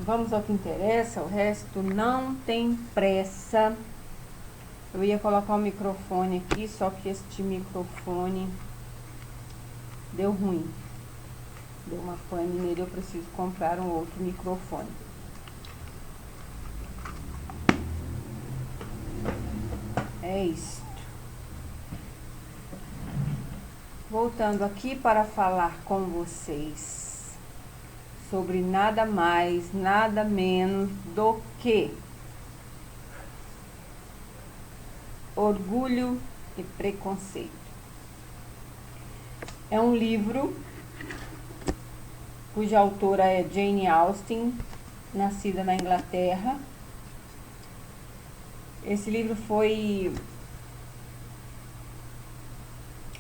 vamos ao que interessa, o resto não tem pressa. Eu ia colocar o microfone aqui, só que este microfone deu ruim. Deu uma pane nele, eu preciso comprar um outro microfone. É isso. Voltando aqui para falar com vocês sobre nada mais, nada menos do que Orgulho e Preconceito. É um livro cuja autora é Jane Austen, nascida na Inglaterra. Esse livro foi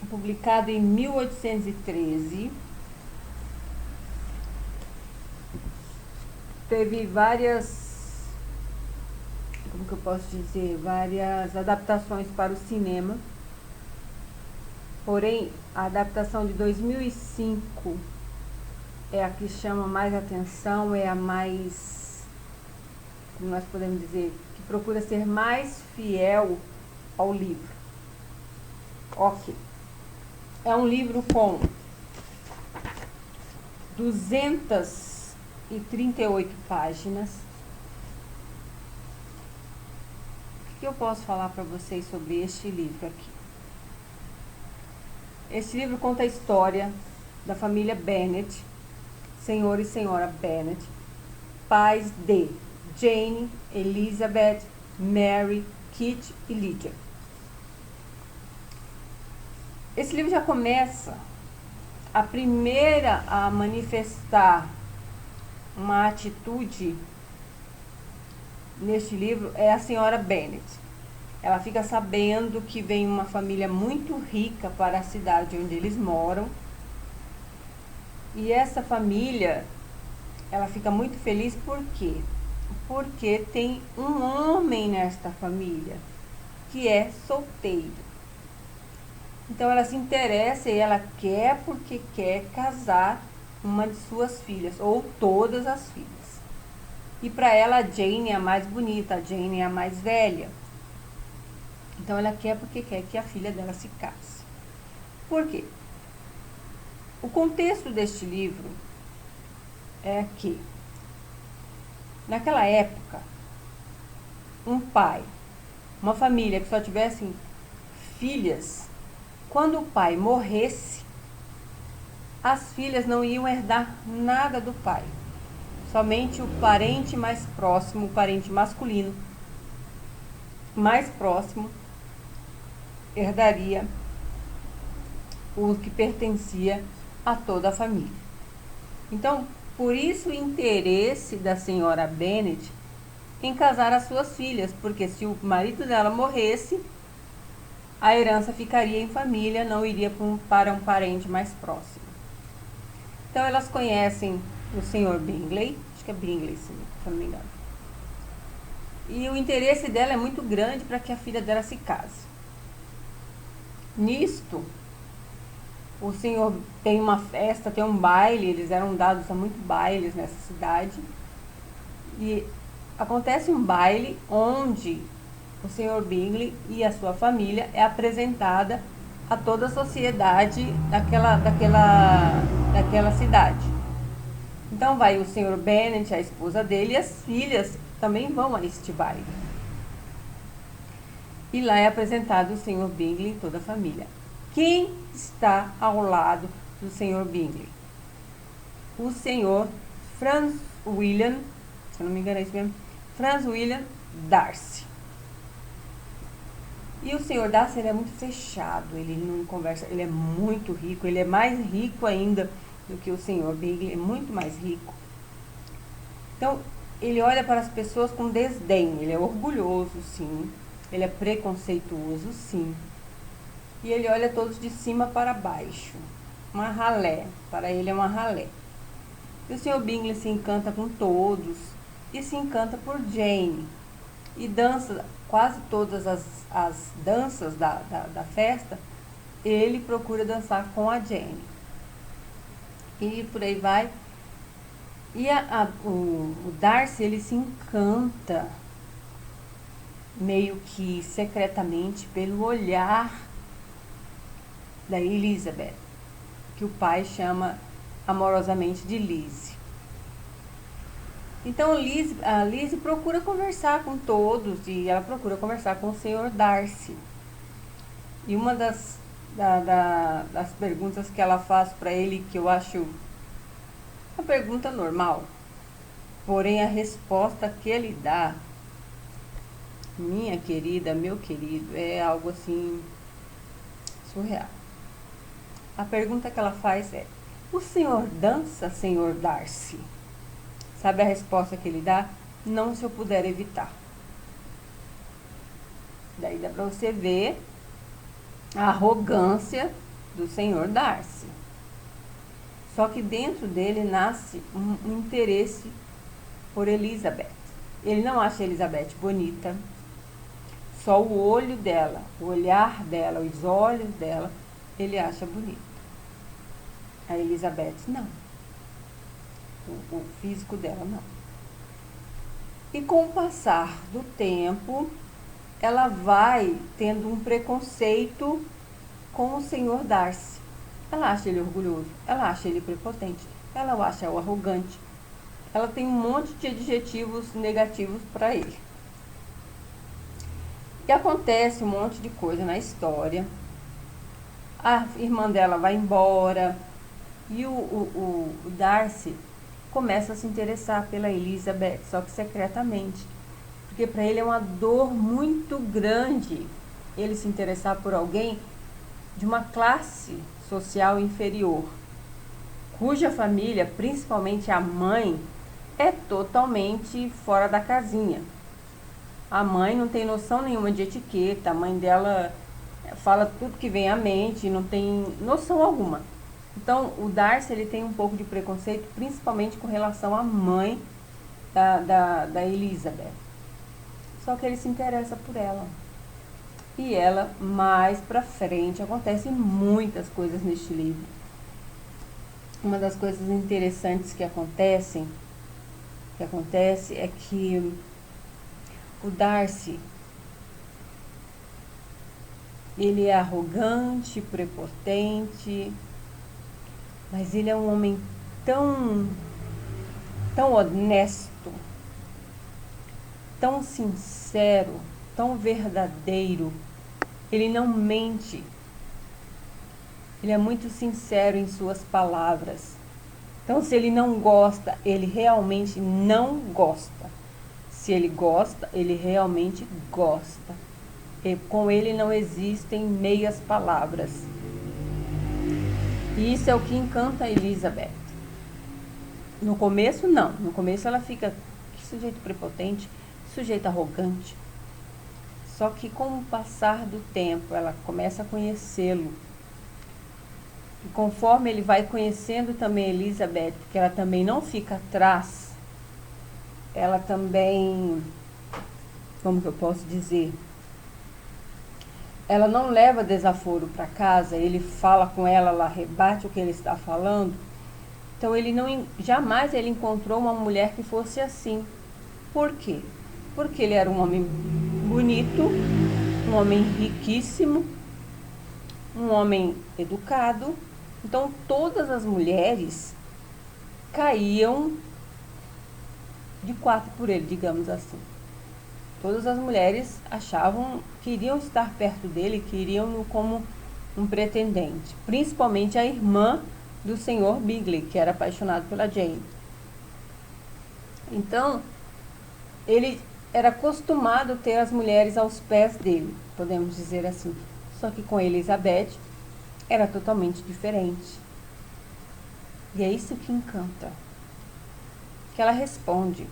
publicado em 1813. Teve várias, como que eu posso dizer, várias adaptações para o cinema. Porém, a adaptação de 2005 é a que chama mais atenção, é a mais, como nós podemos dizer, que procura ser mais fiel ao livro. Ok. É um livro com 238 páginas. O que eu posso falar para vocês sobre este livro aqui? Este livro conta a história da família Bennet, senhor e senhora Bennet, pais de Jane, Elizabeth, Mary, Kit e Lydia. Esse livro já começa, a primeira a manifestar uma atitude neste livro é a senhora Bennet. Ela fica sabendo que vem uma família muito rica para a cidade onde eles moram. E essa família, ela fica muito feliz por quê? Porque tem um homem nesta família que é solteiro. Então ela se interessa e ela quer porque quer casar uma de suas filhas, ou todas as filhas. E para ela a Jane é a mais bonita, a Jane é a mais velha. Então ela quer porque quer que a filha dela se case. Por quê? O contexto deste livro é que, naquela época, um pai, uma família que só tivessem filhas, quando o pai morresse, as filhas não iam herdar nada do pai. Somente o parente mais próximo, o parente masculino mais próximo, herdaria o que pertencia a toda a família. Então, por isso o interesse da senhora Bennet em casar as suas filhas, porque se o marido dela morresse, a herança ficaria em família, não iria para um parente mais próximo. Então elas conhecem o senhor Bingley, acho que é Bingley, se eu não me engano. E o interesse dela é muito grande para que a filha dela se case. Nisto, o senhor tem uma festa, tem um baile, eles eram dados a muitos bailes nessa cidade. E acontece um baile onde o senhor Bingley e a sua família é apresentada a toda a sociedade daquela cidade. Então vai o senhor Bennet, a esposa dele, e as filhas também vão a este baile. E lá é apresentado o senhor Bingley e toda a família. Quem está ao lado do senhor Bingley? O senhor Franz William, se eu não me engano é isso mesmo, Franz William Darcy. E o senhor Darcy, ele é muito fechado, ele não conversa, ele é muito rico, ele é mais rico ainda do que o senhor Bingley, é muito mais rico. Então, ele olha para as pessoas com desdém, ele é orgulhoso, sim, ele é preconceituoso, sim. E ele olha todos de cima para baixo, uma ralé, para ele é uma ralé. E o senhor Bingley se encanta com todos e se encanta por Jane. E dança quase todas as danças da festa, ele procura dançar com a Jane. E por aí vai. E o Darcy, ele se encanta meio que secretamente pelo olhar da Elizabeth, que o pai chama amorosamente de Lizzie. Então a Lizzie procura conversar com todos e ela procura conversar com o Sr. Darcy. E uma das perguntas que ela faz para ele, que eu acho uma pergunta normal, porém a resposta que ele dá, minha querida, meu querido, é algo assim surreal. A pergunta que ela faz é: o senhor dança, Sr. Darcy? Sabe a resposta que ele dá? Não, se eu puder evitar. Daí dá pra você ver a arrogância do Sr. Darcy. Só que dentro dele nasce um interesse por Elizabeth. Ele não acha Elizabeth bonita, só o olho dela, o olhar dela, os olhos dela, ele acha bonito. A Elizabeth não. O físico dela não. E com o passar do tempo, ela vai tendo um preconceito com o Sr. Darcy. Ela acha ele orgulhoso, ela acha ele prepotente, ela o acha o arrogante. Ela tem um monte de adjetivos negativos para ele. E acontece um monte de coisa na história. A irmã dela vai embora e o Darcy começa a se interessar pela Elizabeth, só que secretamente. Porque para ele é uma dor muito grande ele se interessar por alguém de uma classe social inferior, cuja família, principalmente a mãe, é totalmente fora da casinha. A mãe não tem noção nenhuma de etiqueta, a mãe dela fala tudo que vem à mente, não tem noção alguma. Então, o Darcy, ele tem um pouco de preconceito, principalmente com relação à mãe da Elizabeth. Só que ele se interessa por ela. E ela, mais pra frente, acontecem muitas coisas neste livro. Uma das coisas interessantes que acontece é que o Darcy, ele é arrogante, prepotente, mas ele é um homem tão honesto, tão sincero, tão verdadeiro. Ele não mente. Ele é muito sincero em suas palavras. Então, se ele não gosta, ele realmente não gosta. Se ele gosta, ele realmente gosta. E com ele não existem meias palavras. E isso é o que encanta a Elizabeth. No começo, não. No começo ela fica, que sujeito prepotente, que sujeito arrogante. Só que com o passar do tempo, ela começa a conhecê-lo. E conforme ele vai conhecendo também a Elizabeth, porque ela também não fica atrás, ela também, como que eu posso dizer? Ela não leva desaforo para casa, ele fala com ela, ela rebate o que ele está falando. Então ele não, jamais ele encontrou uma mulher que fosse assim. Por quê? Porque ele era um homem bonito, um homem riquíssimo, um homem educado. Então todas as mulheres caíam de quatro por ele, digamos assim. Todas as mulheres achavam, queriam estar perto dele, queriam-no como um pretendente. Principalmente a irmã do Sr. Bingley, que era apaixonado pela Jane. Então, ele era acostumado a ter as mulheres aos pés dele, podemos dizer assim. Só que com Elizabeth era totalmente diferente. E é isso que encanta. Que ela responde.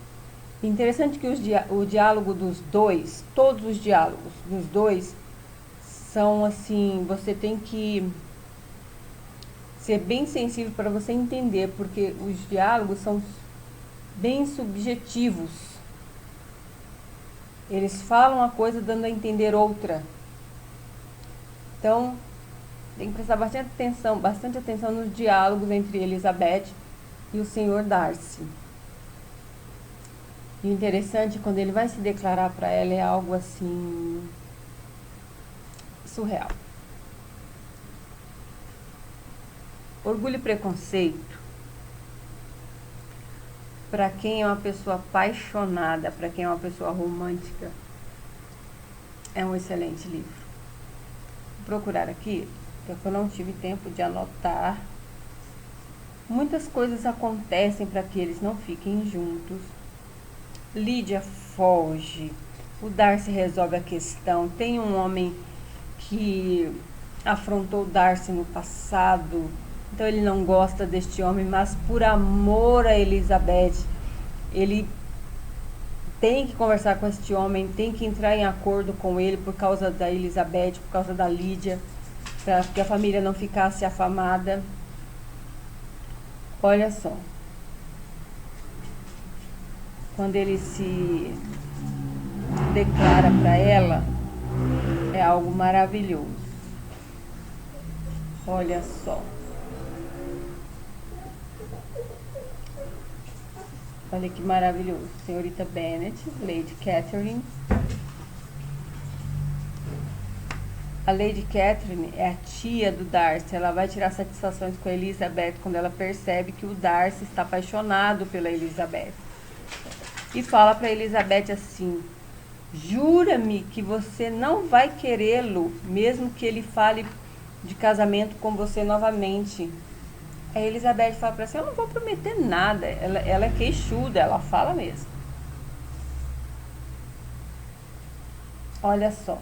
Interessante que o diálogo dos dois, todos os diálogos dos dois, são assim, você tem que ser bem sensível para você entender, porque os diálogos são bem subjetivos. Eles falam uma coisa dando a entender outra. Então, tem que prestar bastante atenção nos diálogos entre Elizabeth e o Sr. Darcy. E o interessante, quando ele vai se declarar para ela, é algo assim surreal. Orgulho e preconceito, para quem é uma pessoa apaixonada, para quem é uma pessoa romântica, é um excelente livro. Vou procurar aqui, porque eu não tive tempo de anotar. Muitas coisas acontecem para que eles não fiquem juntos. Lídia foge, o Darcy resolve a questão. Tem um homem que afrontou Darcy no passado, então ele não gosta deste homem, mas por amor a Elizabeth, ele tem que conversar com este homem, tem que entrar em acordo com ele por causa da Elizabeth, por causa da Lídia, para que a família não ficasse afamada. Olha só, quando ele se declara para ela, é algo maravilhoso. Olha só. Olha que maravilhoso. Senhorita Bennet, Lady Catherine. A Lady Catherine é a tia do Darcy. Ela vai tirar satisfações com a Elizabeth quando ela percebe que o Darcy está apaixonado pela Elizabeth. E fala para Elizabeth assim: jura-me que você não vai querê-lo, mesmo que ele fale de casamento com você novamente. A Elizabeth fala para ela: eu não vou prometer nada. Ela é queixuda, ela fala mesmo. Olha só.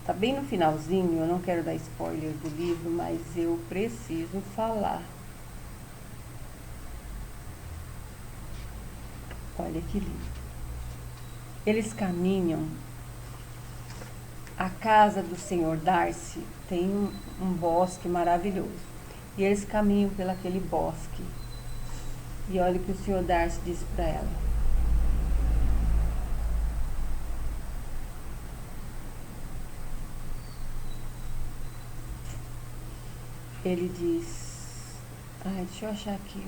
Tá bem no finalzinho, eu não quero dar spoiler do livro, mas eu preciso falar. Olha que lindo. Eles caminham. A casa do senhor Darcy tem um bosque maravilhoso. E eles caminham pelaquele bosque. E olha o que o senhor Darcy disse para ela. Ele diz... Ai, deixa eu achar aqui.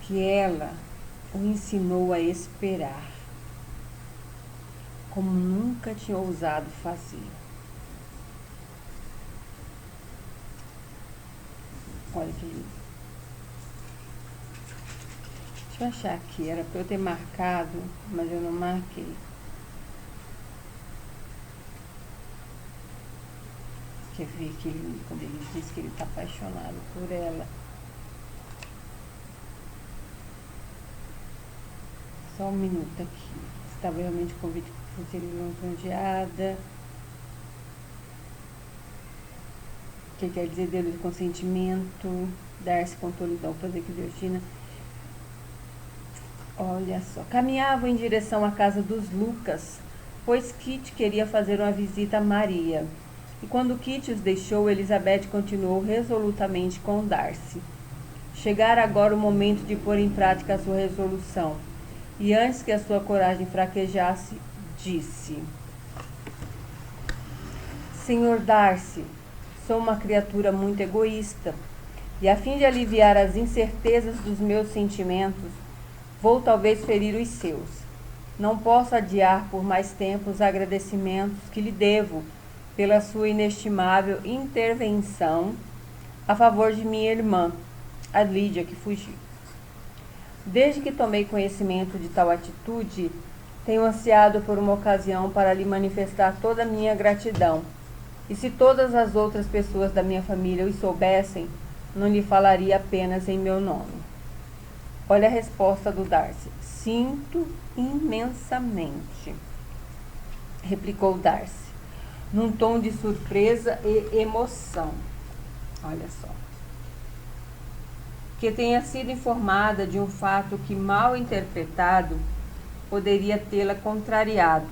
Que ela o ensinou a esperar, como nunca tinha ousado fazer. Olha que lindo. Deixa eu achar aqui, era para eu ter marcado, mas eu não marquei. Quer ver que lindo quando ele diz que ele está apaixonado por ela. Só um minuto aqui. Estava realmente convite por ser lisonjeada. O que quer dizer dele de consentimento? Darcy contou então fazer que Georgina. Olha só. Caminhavam em direção à casa dos Lucas, pois Kitty queria fazer uma visita a Maria. E quando Kitty os deixou, Elizabeth continuou resolutamente com Darcy. Chegara agora o momento de pôr em prática a sua resolução. E antes que a sua coragem fraquejasse, disse: Senhor Darcy, sou uma criatura muito egoísta, e a fim de aliviar as incertezas dos meus sentimentos, vou talvez ferir os seus. Não posso adiar por mais tempo os agradecimentos que lhe devo pela sua inestimável intervenção a favor de minha irmã, a Lídia, que fugiu. Desde que tomei conhecimento de tal atitude, tenho ansiado por uma ocasião para lhe manifestar toda a minha gratidão. E se todas as outras pessoas da minha família o soubessem, não lhe falaria apenas em meu nome. Olha a resposta do Darcy. Sinto imensamente, replicou Darcy, num tom de surpresa e emoção. Olha só. Que tenha sido informada de um fato que, mal interpretado, poderia tê-la contrariado.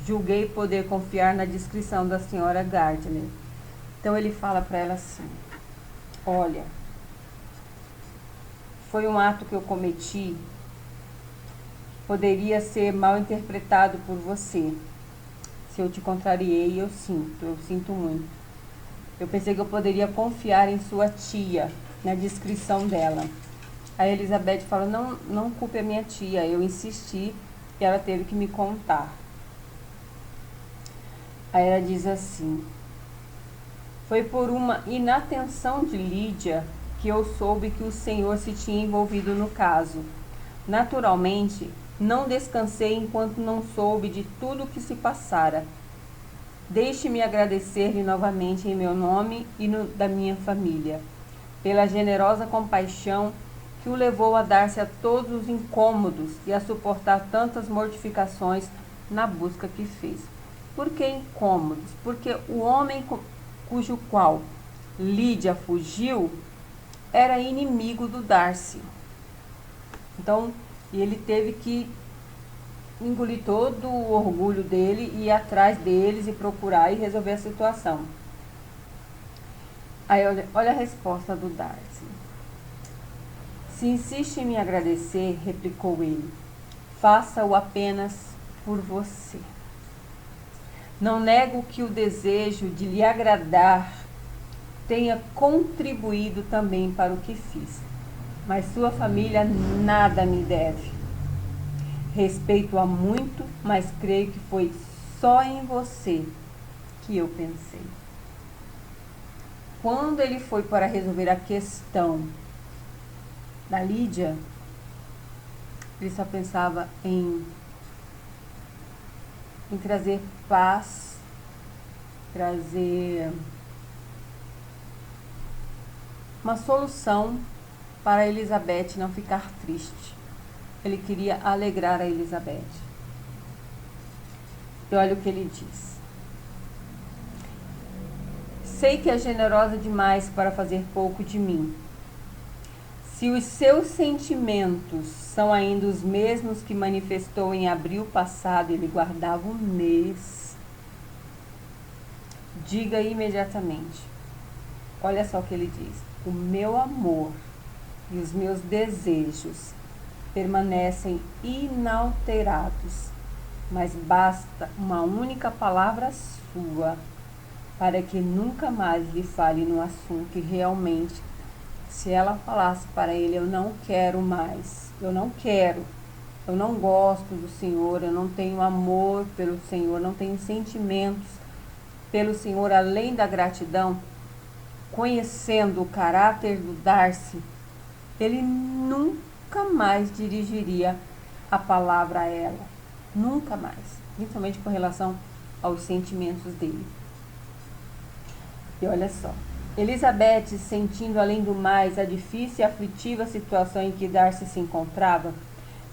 Julguei poder confiar na descrição da senhora Gardiner. Então ele fala para ela assim: olha, foi um ato que eu cometi, poderia ser mal interpretado por você. Se eu te contrariei, eu sinto muito. Eu pensei que eu poderia confiar em sua tia, na descrição dela. A Elizabeth fala, não culpe a minha tia, eu insisti e ela teve que me contar. Aí ela diz assim: foi por uma inatenção de Lídia que eu soube que o senhor se tinha envolvido no caso. Naturalmente, não descansei enquanto não soube de tudo o que se passara. Deixe-me agradecer-lhe novamente em meu nome e no da minha família, pela generosa compaixão que o levou a dar-se a todos os incômodos e a suportar tantas mortificações na busca que fez. Por que incômodos? Porque o homem cujo qual Lídia fugiu era inimigo do Darcy. Então, ele teve que engolir todo o orgulho dele e ir atrás deles e procurar e resolver a situação. Aí olha a resposta do Darcy. Se insiste em me agradecer, replicou ele, faça-o apenas por você. Não nego que o desejo de lhe agradar tenha contribuído também para o que fiz, mas sua família nada me deve. Respeito-a muito, mas creio que foi só em você que eu pensei. Quando ele foi para resolver a questão da Lídia, ele só pensava em trazer paz, trazer uma solução para a Elizabeth não ficar triste. Ele queria alegrar a Elizabeth. E olha o que ele diz. Sei que é generosa demais para fazer pouco de mim. Se os seus sentimentos são ainda os mesmos que manifestou em abril passado, ele guardava um mês, diga imediatamente. Olha só o que ele diz. O meu amor e os meus desejos permanecem inalterados, mas basta uma única palavra sua para que nunca mais lhe fale no assunto e realmente, se ela falasse para ele, eu não quero mais, eu não gosto do Senhor, eu não tenho amor pelo Senhor, não tenho sentimentos pelo Senhor além da gratidão, conhecendo o caráter do Darcy, ele nunca mais dirigiria a palavra a ela, nunca mais, principalmente com relação aos sentimentos dele. E olha só, Elizabeth, sentindo além do mais a difícil e aflitiva situação em que Darcy se encontrava,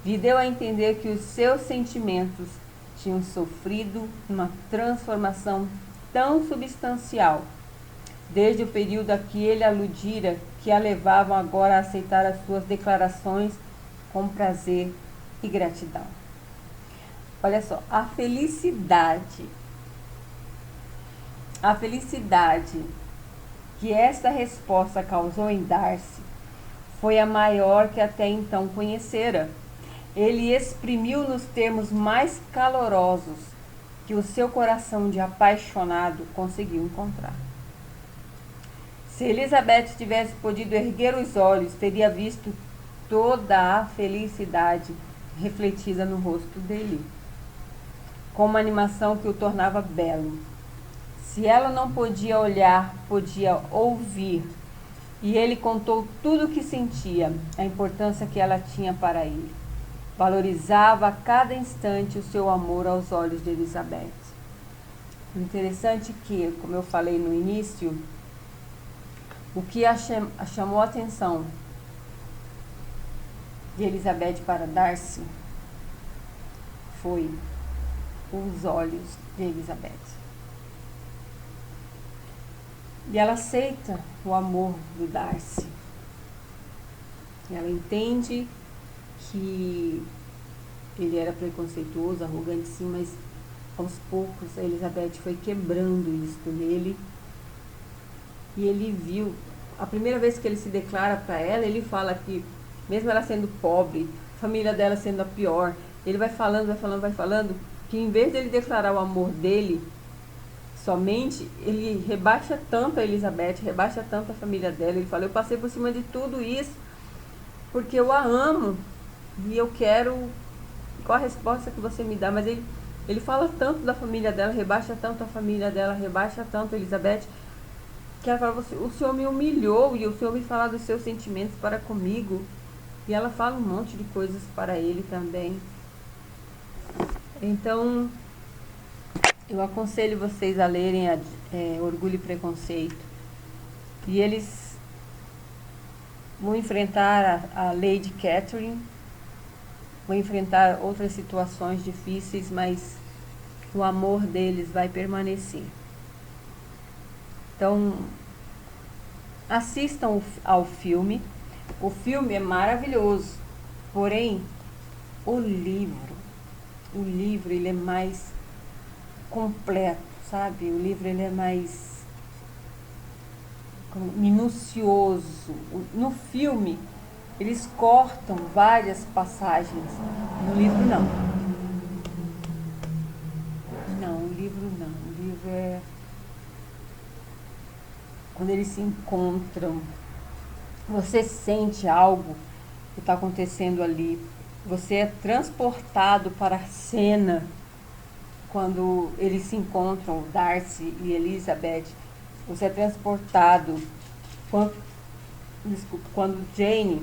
lhe deu a entender que os seus sentimentos tinham sofrido uma transformação tão substancial, desde o período a que ele aludira, que a levavam agora a aceitar as suas declarações com prazer e gratidão. Olha só, a felicidade que esta resposta causou em Darcy foi a maior que até então conhecera. Ele exprimiu nos termos mais calorosos que o seu coração de apaixonado conseguiu encontrar. Se Elizabeth tivesse podido erguer os olhos, teria visto toda a felicidade refletida no rosto dele, com uma animação que o tornava belo. Se ela não podia olhar, podia ouvir, e ele contou tudo o que sentia, a importância que ela tinha para ele. Valorizava a cada instante o seu amor aos olhos de Elizabeth. O interessante é que, como eu falei no início, o que chamou a atenção de Elizabeth para Darcy foi os olhos de Elizabeth. E ela aceita o amor do Darcy. Ela entende que ele era preconceituoso, arrogante, sim, mas aos poucos a Elizabeth foi quebrando isso nele. E ele viu, a primeira vez que ele se declara para ela, ele fala que, mesmo ela sendo pobre, a família dela sendo a pior, ele vai falando, que em vez de ele declarar o amor dele somente, ele rebaixa tanto a Elizabeth, rebaixa tanto a família dela. Ele fala, eu passei por cima de tudo isso porque eu a amo e eu quero qual a resposta que você me dá. Mas ele fala tanto da família dela, rebaixa tanto a família dela, rebaixa tanto a Elizabeth, que ela fala, o senhor me humilhou e o senhor me fala dos seus sentimentos para comigo. E ela fala um monte de coisas para ele também. Então, eu aconselho vocês a lerem Orgulho e Preconceito. E eles vão enfrentar a Lady Catherine, vão enfrentar outras situações difíceis, mas o amor deles vai permanecer. Então, assistam ao filme. O filme é maravilhoso, porém, o livro ele é mais completo, sabe? O livro ele é mais minucioso. No filme, eles cortam várias passagens. No livro, não. Não, o livro não. O livro é quando eles se encontram. Você sente algo que está acontecendo ali. Você é transportado para a cena quando eles se encontram, Darcy e Elizabeth. Você é transportado quando Jane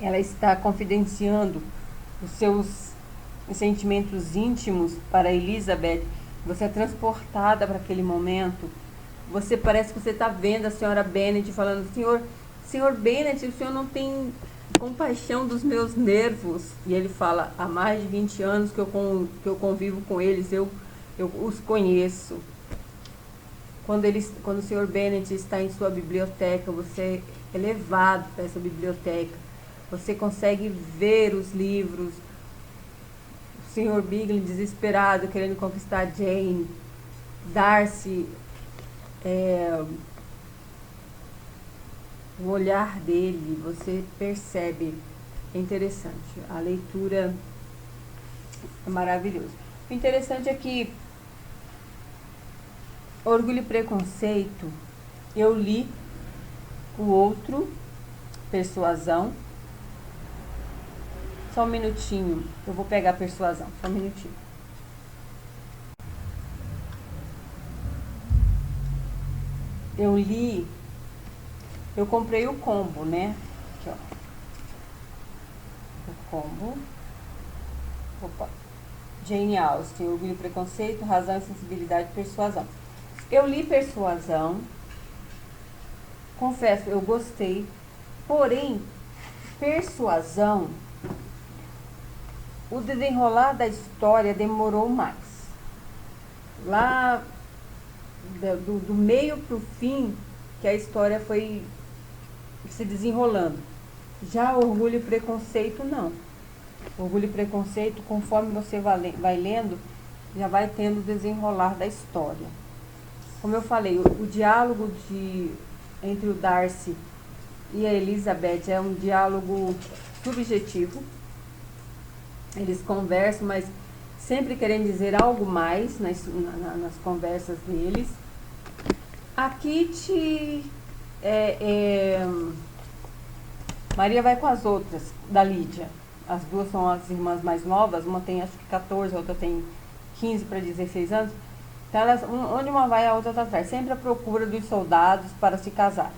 ela está confidenciando os seus sentimentos íntimos para Elizabeth. Você é transportada para aquele momento. Você parece que você está vendo a senhora Bennet falando, senhor Bennet, o senhor não tem compaixão dos meus nervos. E ele fala, há mais de 20 anos que eu convivo com eles, eu os conheço. Quando o senhor Bennet está em sua biblioteca, você é levado para essa biblioteca. Você consegue ver os livros. O senhor Bingley desesperado, querendo conquistar Jane. Darcy, o olhar dele, você percebe. É interessante. A leitura é maravilhosa. O interessante é que Orgulho e Preconceito, eu li o outro, Persuasão. Só um minutinho, eu vou pegar a Persuasão, só um minutinho. Eu comprei o combo, né? Aqui, ó. O combo. Opa. Jane Austen, Orgulho e Preconceito, Razão e Sensibilidade, Persuasão. Eu li Persuasão, confesso, eu gostei, porém, Persuasão, o desenrolar da história demorou mais. Lá, do meio pro fim, que a história foi se desenrolando. Já Orgulho e Preconceito, não. Orgulho e Preconceito, conforme você vai lendo, já vai tendo o desenrolar da história. Como eu falei, o diálogo entre o Darcy e a Elizabeth é um diálogo subjetivo. Eles conversam, mas sempre querem dizer algo mais nas conversas deles. A Kitty Maria vai com as outras, da Lídia. As duas são as irmãs mais novas, uma tem acho que 14, a outra tem 15 para 16 anos. Então, onde uma vai, a outra está atrás. Sempre à procura dos soldados para se casar.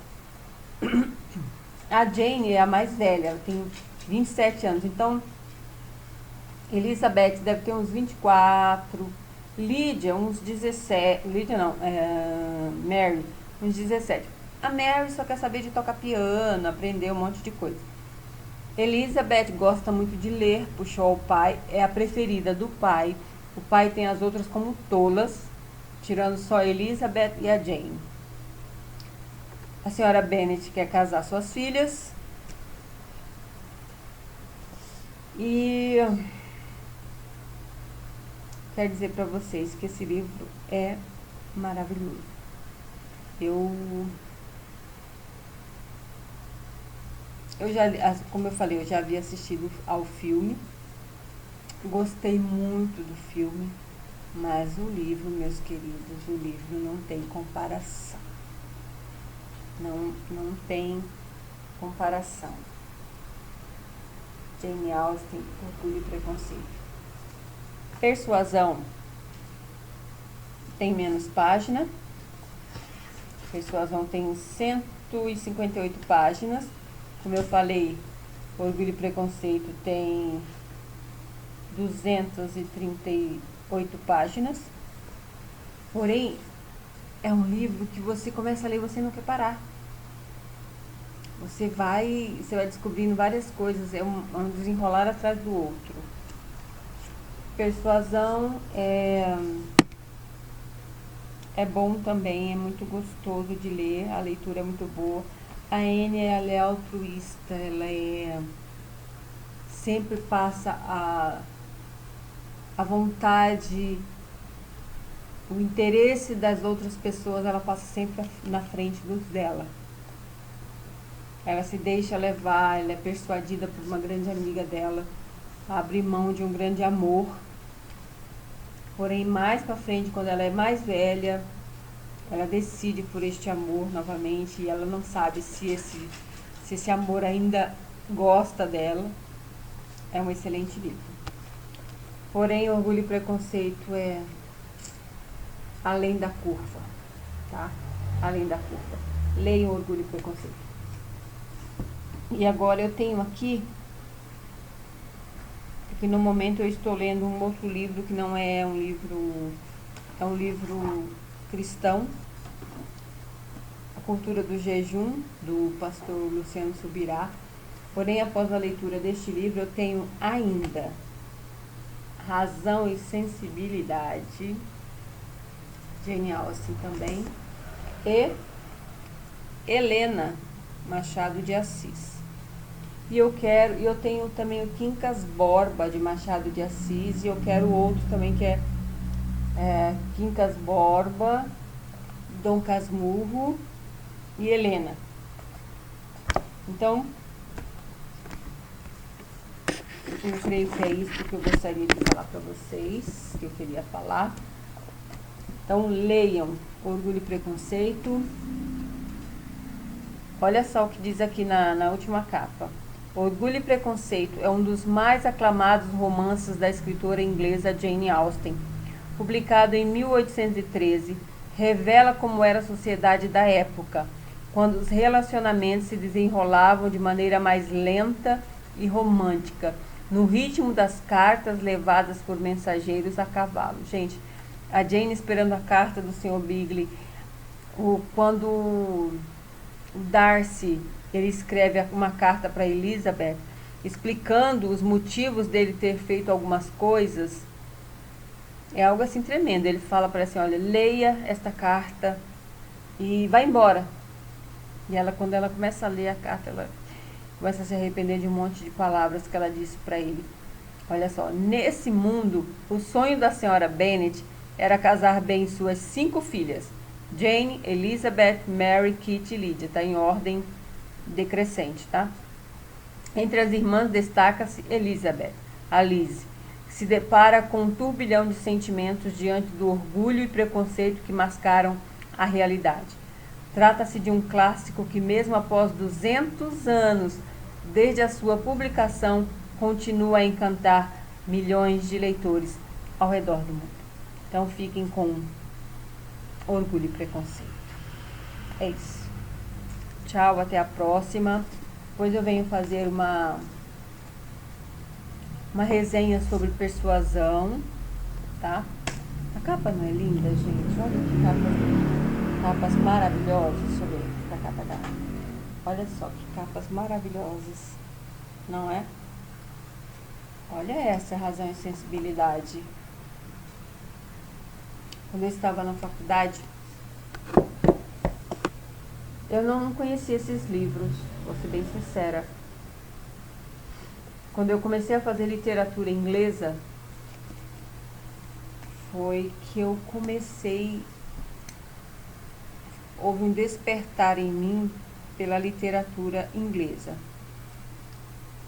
A Jane é a mais velha, ela tem 27 anos. Então, Elizabeth deve ter uns 24. Lídia, uns 17. Lídia não, Mary, uns 17. A Mary só quer saber de tocar piano, aprender um monte de coisa. Elizabeth gosta muito de ler, puxou ao pai, é a preferida do pai. O pai tem as outras como tolas, tirando só a Elizabeth e a Jane. A senhora Bennet quer casar suas filhas. E quero dizer para vocês que esse livro é maravilhoso. Como eu falei, eu já havia assistido ao filme. Gostei muito do filme. Mas o livro, meus queridos, o livro não tem comparação. Não tem comparação. Jane Austen, Orgulho e Preconceito. Persuasão tem menos página. Persuasão tem 158 páginas. Como eu falei, Orgulho e Preconceito tem 238 páginas. Porém, é um livro que você começa a ler e você não quer parar. Você vai descobrindo várias coisas, é um desenrolar atrás do outro. Persuasão é bom também, é muito gostoso de ler, a leitura é muito boa. A Anne, ela é altruísta, sempre passa a vontade, o interesse das outras pessoas, ela passa sempre na frente dos dela. Ela se deixa levar, ela é persuadida por uma grande amiga dela, abre mão de um grande amor. Porém, mais pra frente, quando ela é mais velha, ela decide por este amor novamente e ela não sabe se esse amor ainda gosta dela. É um excelente livro. Porém, Orgulho e Preconceito é além da curva, tá? Além da curva. Leiam Orgulho e Preconceito. E agora eu tenho aqui, porque no momento eu estou lendo um outro livro que não é um livro, é um livro cristão, A Cultura do Jejum, do pastor Luciano Subirá. Porém, após a leitura deste livro, eu tenho ainda Razão e Sensibilidade, Jane Austen também, e Helena, Machado de Assis. E eu tenho também o Quincas Borba, de Machado de Assis, e eu quero outro também que é Quincas Borba, Dom Casmurro e Helena. Então, eu creio que é isso que eu gostaria de falar para vocês, que eu queria falar. Então, leiam Orgulho e Preconceito. Olha só o que diz aqui na última capa. Orgulho e Preconceito é um dos mais aclamados romances da escritora inglesa Jane Austen. Publicado em 1813, revela como era a sociedade da época, quando os relacionamentos se desenrolavam de maneira mais lenta e romântica, no ritmo das cartas levadas por mensageiros a cavalo. Gente, a Jane esperando a carta do Sr. Bingley, quando o Darcy, ele escreve uma carta para Elizabeth, explicando os motivos dele ter feito algumas coisas, é algo assim tremendo. Ele fala para ela assim, olha, leia esta carta e vai embora. E ela, quando ela começa a ler a carta, ela começa a se arrepender de um monte de palavras que ela disse para ele. Olha só, nesse mundo, o sonho da senhora Bennet era casar bem suas 5 filhas, Jane, Elizabeth, Mary, Kitty e Lydia. Está em ordem decrescente, tá? Entre as irmãs destaca-se Elizabeth, a Lizzie, que se depara com um turbilhão de sentimentos diante do orgulho e preconceito que mascaram a realidade. Trata-se de um clássico que, mesmo após 200 anos desde a sua publicação, continua a encantar milhões de leitores ao redor do mundo. Então fiquem com Orgulho e Preconceito. É isso. Tchau, até a próxima. Depois eu venho fazer uma resenha sobre Persuasão, tá? A capa não é linda, gente? Olha que capas maravilhosas. Deixa eu ver a capa da... Olha só que capas maravilhosas, não é? Olha essa, Razão e Sensibilidade. Quando eu estava na faculdade, eu não conhecia esses livros, vou ser bem sincera. Quando eu comecei a fazer literatura inglesa, foi que eu comecei... Houve um despertar em mim pela literatura inglesa.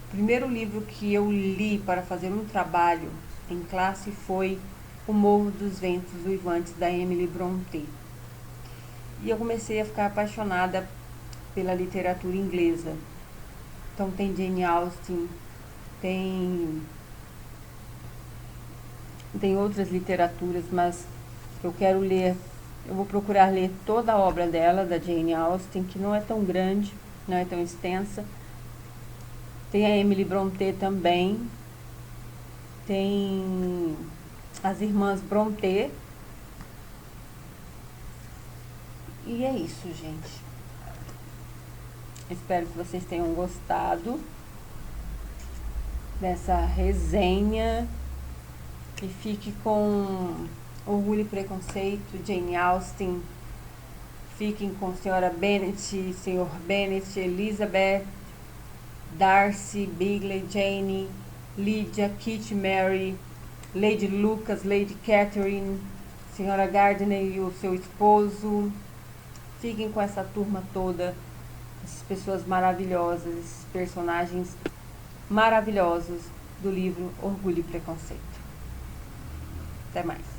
O primeiro livro que eu li para fazer um trabalho em classe foi O Morro dos Ventos Uivantes, da Emily Brontë. E eu comecei a ficar apaixonada pela literatura inglesa. Então tem Jane Austen, tem outras literaturas, mas eu quero ler, eu vou procurar ler toda a obra dela, da Jane Austen, que não é tão grande, não é tão extensa. Tem a Emily Brontë também, tem as irmãs Brontë. E é isso, gente. Espero que vocês tenham gostado dessa resenha. E fique com Orgulho e Preconceito, Jane Austen. Fiquem com Senhora Bennet, Senhor Bennet, Elizabeth, Darcy, Bingley, Jane, Lydia, Kitty, Mary, Lady Lucas, Lady Catherine, Senhora Gardiner e o seu esposo. Fiquem com essa turma toda, essas pessoas maravilhosas, esses personagens maravilhosos do livro Orgulho e Preconceito. Até mais.